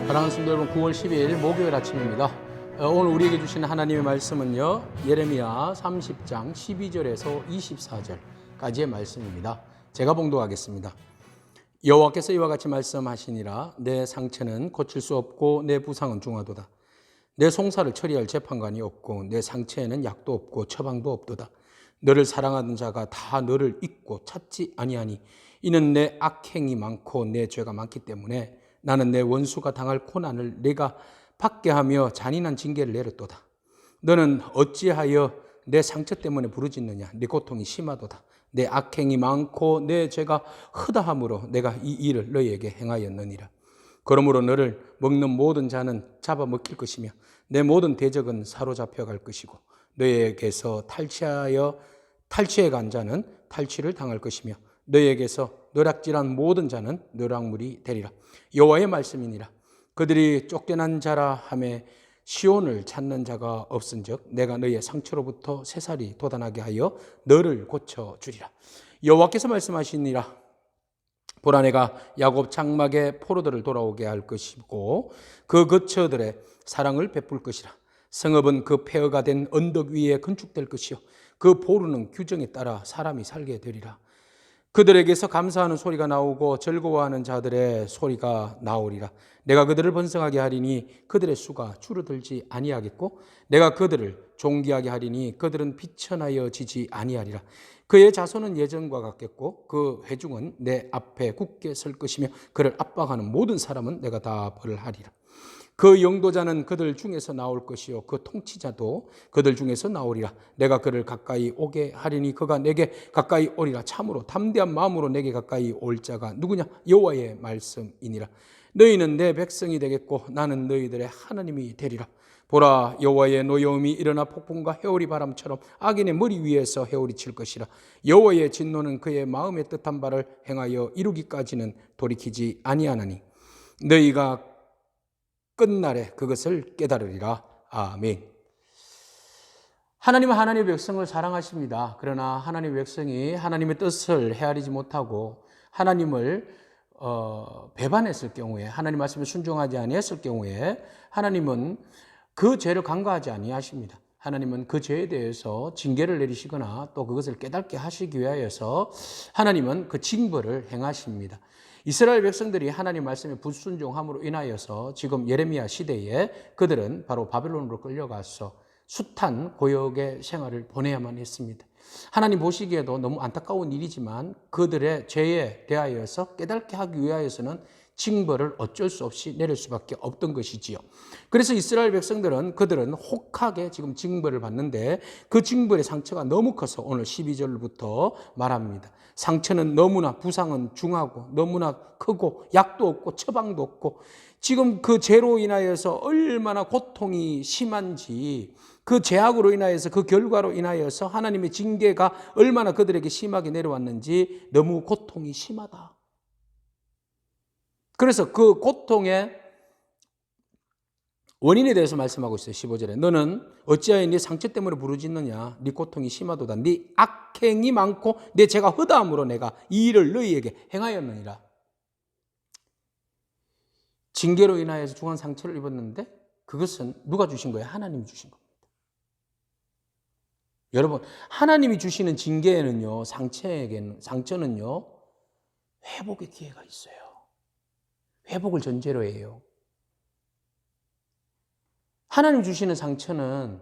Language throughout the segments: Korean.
사랑하는 성도 여러분, 9월 12일 목요일 아침입니다. 오늘 우리에게 주시는 하나님의 말씀은요, 예레미야 30장 12절에서 24절까지의 말씀입니다. 제가 봉독하겠습니다. 여호와께서 이와 같이 말씀하시니라. 내 상처는 고칠 수 없고 내 부상은 중하도다. 내 송사를 처리할 재판관이 없고 내 상처에는 약도 없고 처방도 없도다. 너를 사랑하는 자가 다 너를 잊고 찾지 아니하니 이는 내 악행이 많고 내 죄가 많기 때문에 나는 내 원수가 당할 고난을 내가 받게 하며 잔인한 징계를 내렸도다. 너는 어찌하여 내 상처 때문에 부르짖느냐. 네 고통이 심하도다. 내 악행이 많고 내 죄가 허다함으로 내가 이 일을 너희에게 행하였느니라. 그러므로 너를 먹는 모든 자는 잡아먹힐 것이며 내 모든 대적은 사로잡혀 갈 것이고 너희에게서 탈취해 간 자는 탈취를 당할 것이며 너희에게서 노략질한 모든 자는 노략물이 되리라. 여호와의 말씀이니라. 그들이 쫓겨난 자라 하매 시온을 찾는 자가 없은즉 내가 너희의 상처로부터 새살이 돋아나게 하여 너를 고쳐주리라. 여호와께서 말씀하시니라. 보라, 내가 야곱 장막의 포로들을 돌아오게 할 것이고 그 거처들의 사랑을 베풀 것이라. 성읍은 그 폐허가 된 언덕 위에 건축될 것이요 그 보루는 규정에 따라 사람이 살게 되리라. 그들에게서 감사하는 소리가 나오고 즐거워하는 자들의 소리가 나오리라. 내가 그들을 번성하게 하리니 그들의 수가 줄어들지 아니하겠고 내가 그들을 존귀하게 하리니 그들은 비천하여지지 아니하리라. 그의 자손은 예전과 같겠고 그 회중은 내 앞에 굳게 설 것이며 그를 압박하는 모든 사람은 내가 다 벌하리라. 그 영도자는 그들 중에서 나올 것이요 그 통치자도 그들 중에서 나오리라. 내가 그를 가까이 오게 하리니 그가 내게 가까이 오리라. 참으로 담대한 마음으로 내게 가까이 올 자가 누구냐? 여호와의 말씀이니라. 너희는 내 백성이 되겠고 나는 너희들의 하나님이 되리라. 보라, 여호와의 노여움이 일어나 폭풍과 회오리 바람처럼 악인의 머리 위에서 회오리 칠 것이라. 여호와의 진노는 그의 마음에 뜻한 바를 행하여 이루기까지는 돌이키지 아니하나니 너희가 끝날에 그것을 깨달으리라. 아멘. 하나님은 하나님의 백성을 사랑하십니다. 그러나 하나님의 백성이 하나님의 뜻을 헤아리지 못하고 하나님을 배반했을 경우에, 하나님 말씀에 순종하지 아니했을 경우에 하나님은 그 죄를 간과하지 아니하십니다. 하나님은 그 죄에 대해서 징계를 내리시거나 또 그것을 깨닫게 하시기 위하여서 하나님은 그 징벌을 행하십니다. 이스라엘 백성들이 하나님 말씀에 불순종함으로 인하여서 지금 예레미야 시대에 그들은 바로 바벨론으로 끌려가서 숱한 고역의 생활을 보내야만 했습니다. 하나님 보시기에도 너무 안타까운 일이지만 그들의 죄에 대하여서 깨닫게 하기 위하여서는 징벌을 어쩔 수 없이 내릴 수밖에 없던 것이지요. 그래서 이스라엘 백성들은 그들은 혹하게 지금 징벌을 받는데 그 징벌의 상처가 너무 커서 오늘 12절부터 말합니다. 상처는 너무나, 부상은 중하고 너무나 크고 약도 없고 처방도 없고 지금 그 죄로 인하여서 얼마나 고통이 심한지, 그 죄악으로 인하여서 그 결과로 인하여서 하나님의 징계가 얼마나 그들에게 심하게 내려왔는지 너무 고통이 심하다. 그래서 그 고통의 원인에 대해서 말씀하고 있어요. 15절에 너는 어찌하여 네 상처 때문에 부르짖느냐. 네 고통이 심하도다. 네 악행이 많고 내 죄가 허다함으로 내가 이 일을 너희에게 행하였느니라. 징계로 인하여서 중한 상처를 입었는데 그것은 누가 주신 거예요? 하나님이 주신 겁니다. 여러분, 하나님이 주시는 징계에는요, 상처는요, 회복의 기회가 있어요. 회복을 전제로 해요. 하나님 주시는 상처는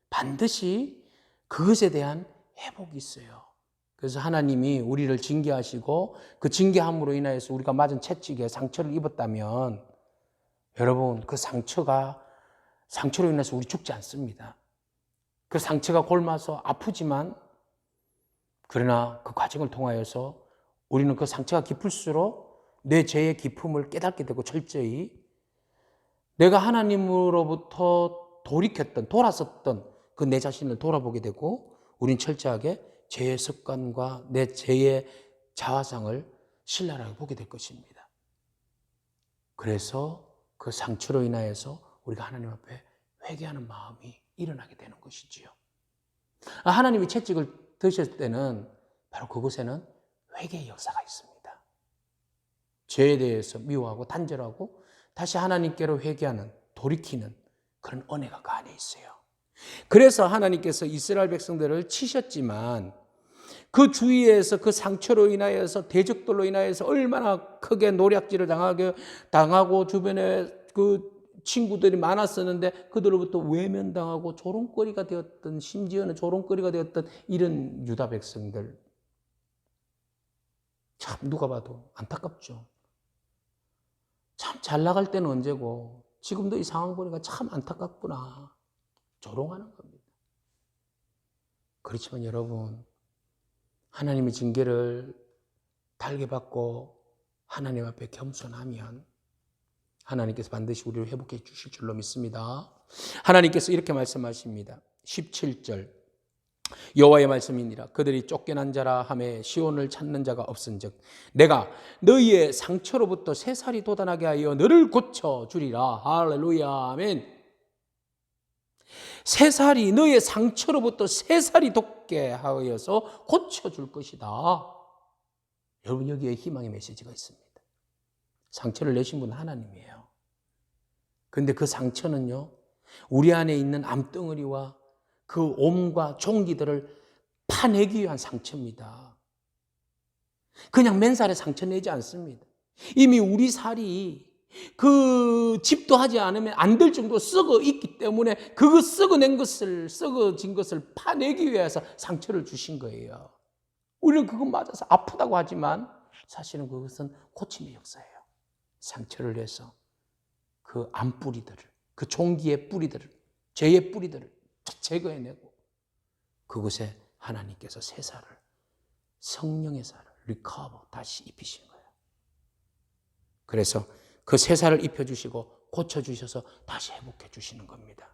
반드시 그것에 대한 회복이 있어요. 그래서 하나님이 우리를 징계하시고 그 징계함으로 인하여서 우리가 맞은 채찍에 상처를 입었다면 여러분, 그 상처로 인해서 우리 죽지 않습니다. 그 상처가 곪아서 아프지만 그러나 그 과정을 통하여서 우리는 그 상처가 깊을수록 내 죄의 깊음을 깨닫게 되고 철저히 내가 하나님으로부터 돌아섰던 그 내 자신을 돌아보게 되고 우린 철저하게 죄의 습관과 내 죄의 자화상을 신랄하게 보게 될 것입니다. 그래서 그 상처로 인하여서 우리가 하나님 앞에 회개하는 마음이 일어나게 되는 것이지요. 하나님이 채찍을 드셨을 때는 바로 그곳에는 회개의 역사가 있습니다. 죄에 대해서 미워하고 단절하고 다시 하나님께로 회개하는, 돌이키는 그런 은혜가 그 안에 있어요. 그래서 하나님께서 이스라엘 백성들을 치셨지만 그 주위에서 그 상처로 인하여서 대적들로 인하여서 얼마나 크게 노략질을 당하고 주변에 그 친구들이 많았었는데 그들로부터 외면당하고 조롱거리가 되었던, 심지어는 조롱거리가 되었던 이런 유다 백성들, 참 누가 봐도 안타깝죠. 참 잘 나갈 때는 언제고 지금도 이 상황 보니까 참 안타깝구나, 조롱하는 겁니다. 그렇지만 여러분, 하나님의 징계를 달게 받고 하나님 앞에 겸손하면 하나님께서 반드시 우리를 회복해 주실 줄로 믿습니다. 하나님께서 이렇게 말씀하십니다. 17절 여호와의 말씀이니라. 그들이 쫓겨난 자라 하매 시온을 찾는 자가 없은즉 내가 너희의 상처로부터 새살이 돋아나게 하여 너를 고쳐주리라. 할렐루야, 아멘. 새살이, 너의 상처로부터 새살이 돋게 하여서 고쳐줄 것이다. 여러분, 여기에 희망의 메시지가 있습니다. 상처를 내신 분은 하나님이에요. 그런데 그 상처는요, 우리 안에 있는 암덩어리와 그 옴과 종기들을 파내기 위한 상처입니다. 그냥 맨살에 상처 내지 않습니다. 이미 우리 살이 그 집도하지 않으면 안 될 정도로 썩어 있기 때문에 그 썩어진 것을 파내기 위해서 상처를 주신 거예요. 우리는 그것 맞아서 아프다고 하지만 사실은 그것은 고침의 역사예요. 상처를 내서 그 암뿌리들을, 그 종기의 뿌리들을, 죄의 뿌리들을 제거해내고 그곳에 하나님께서 새살을, 성령의 살을 리커버 다시 입히신 거예요. 그래서 그 새살을 입혀주시고 고쳐주셔서 다시 회복해 주시는 겁니다.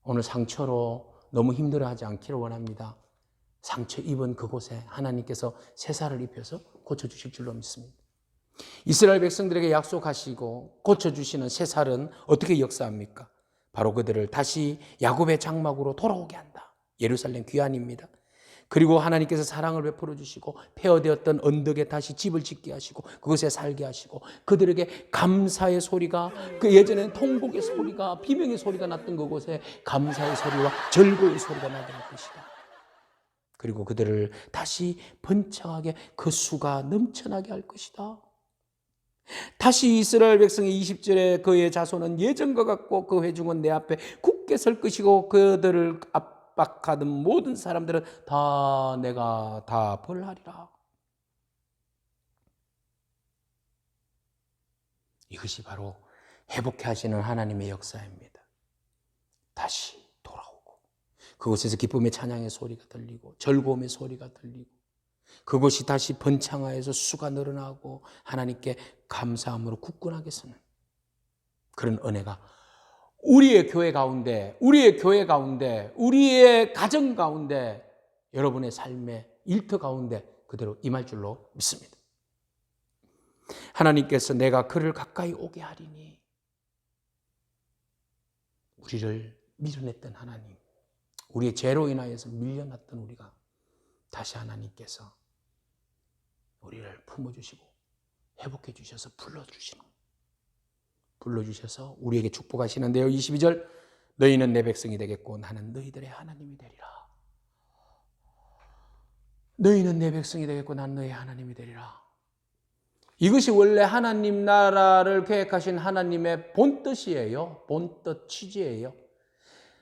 오늘 상처로 너무 힘들어하지 않기를 원합니다. 상처 입은 그곳에 하나님께서 새살을 입혀서 고쳐주실 줄로 믿습니다. 이스라엘 백성들에게 약속하시고 고쳐주시는 새살은 어떻게 역사합니까? 바로 그들을 다시 야곱의 장막으로 돌아오게 한다. 예루살렘 귀환입니다. 그리고 하나님께서 사랑을 베풀어 주시고 폐허되었던 언덕에 다시 집을 짓게 하시고 그곳에 살게 하시고 그들에게 감사의 소리가, 그 예전에는 통곡의 소리가, 비명의 소리가 났던 그곳에 감사의 소리와 즐거운 소리가 나게 할 것이다. 그리고 그들을 다시 번창하게 그 수가 넘쳐나게 할 것이다. 다시 이스라엘 백성의 20절에 그의 자손은 예전과 같고 그 회중은 내 앞에 굳게 설 것이고 그들을 압박하던 모든 사람들은 다 내가 다 벌하리라. 이것이 바로 회복해 하시는 하나님의 역사입니다. 다시 돌아오고 그곳에서 기쁨의 찬양의 소리가 들리고 즐거움의 소리가 들리고 그곳이 다시 번창하여서 수가 늘어나고 하나님께 감사함으로 굳건하게 서는 그런 은혜가 우리의 교회 가운데, 우리의 가정 가운데, 여러분의 삶의 일터 가운데 그대로 임할 줄로 믿습니다. 하나님께서 내가 그를 가까이 오게 하리니, 우리를 밀어냈던 하나님, 우리의 죄로 인하여서 밀려났던 우리가 다시 하나님께서 우리를 품어주시고 회복해 주셔서 불러주셔서 우리에게 축복하시는데요. 22절 너희는 내 백성이 되겠고 나는 너희들의 하나님이 되리라. 너희는 내 백성이 되겠고 나는 너희 하나님이 되리라. 이것이 원래 하나님 나라를 계획하신 하나님의 본뜻이에요. 본뜻 취지예요.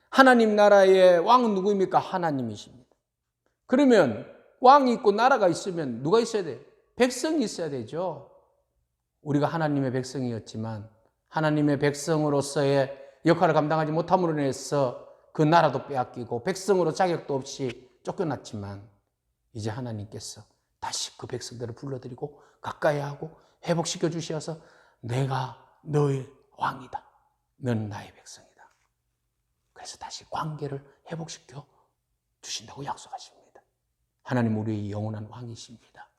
하나님 나라의 왕은 누구입니까? 하나님이십니다. 그러면 왕이 있고 나라가 있으면 누가 있어야 돼요? 백성이 있어야 되죠. 우리가 하나님의 백성이었지만 하나님의 백성으로서의 역할을 감당하지 못함으로 인해서 그 나라도 빼앗기고 백성으로 자격도 없이 쫓겨났지만 이제 하나님께서 다시 그 백성들을 불러들이고 가까이 하고 회복시켜 주셔서 내가 너의 왕이다. 너는 나의 백성이다. 그래서 다시 관계를 회복시켜 주신다고 약속하십니다. 하나님 우리의 영원한 왕이십니다.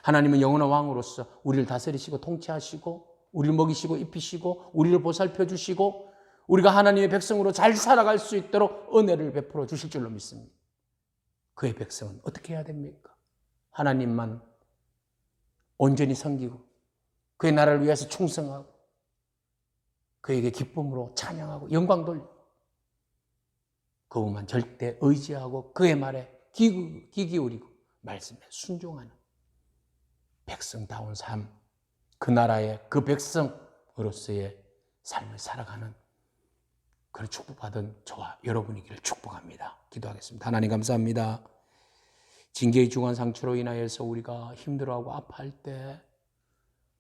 하나님은 영원한 왕으로서 우리를 다스리시고 통치하시고 우리를 먹이시고 입히시고 우리를 보살펴 주시고 우리가 하나님의 백성으로 잘 살아갈 수 있도록 은혜를 베풀어 주실 줄로 믿습니다. 그의 백성은 어떻게 해야 됩니까? 하나님만 온전히 섬기고 그의 나라를 위해서 충성하고 그에게 기쁨으로 찬양하고 영광 돌리고 그것만 절대 의지하고 그의 말에 귀 기울이고 말씀에 순종하는 백성다운 삶, 그 나라의 그 백성으로서의 삶을 살아가는 그런 축복받은 저와 여러분이기를 축복합니다. 기도하겠습니다. 하나님 감사합니다. 징계의 중한 상처로 인하여서 우리가 힘들어하고 아파할 때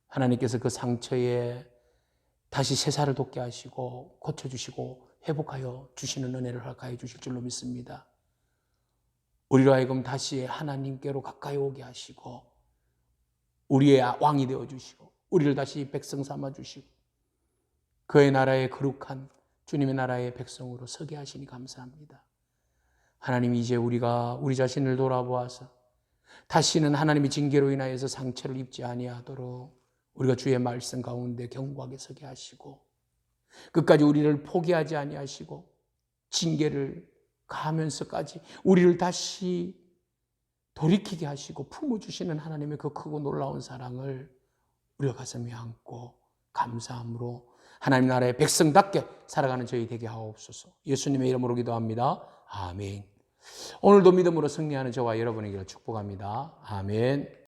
하나님께서 그 상처에 다시 새살을 돋게 하시고 고쳐주시고 회복하여 주시는 은혜를 허락하여 주실 줄로 믿습니다. 우리로 하여금 다시 하나님께로 가까이 오게 하시고 우리의 왕이 되어주시고 우리를 다시 백성 삼아주시고 그의 나라의 거룩한 주님의 나라의 백성으로 서게 하시니 감사합니다. 하나님, 이제 우리가 우리 자신을 돌아보아서 다시는 하나님의 징계로 인하여서 상처를 입지 아니하도록 우리가 주의 말씀 가운데 견고하게 서게 하시고 끝까지 우리를 포기하지 아니하시고 징계를 가하면서까지 우리를 다시 돌이키게 하시고 품어주시는 하나님의 그 크고 놀라운 사랑을 우리가 가슴에 안고 감사함으로 하나님 나라의 백성답게 살아가는 저희 되게 하옵소서. 예수님의 이름으로 기도합니다. 아멘. 오늘도 믿음으로 승리하는 저와 여러분에게 축복합니다. 아멘.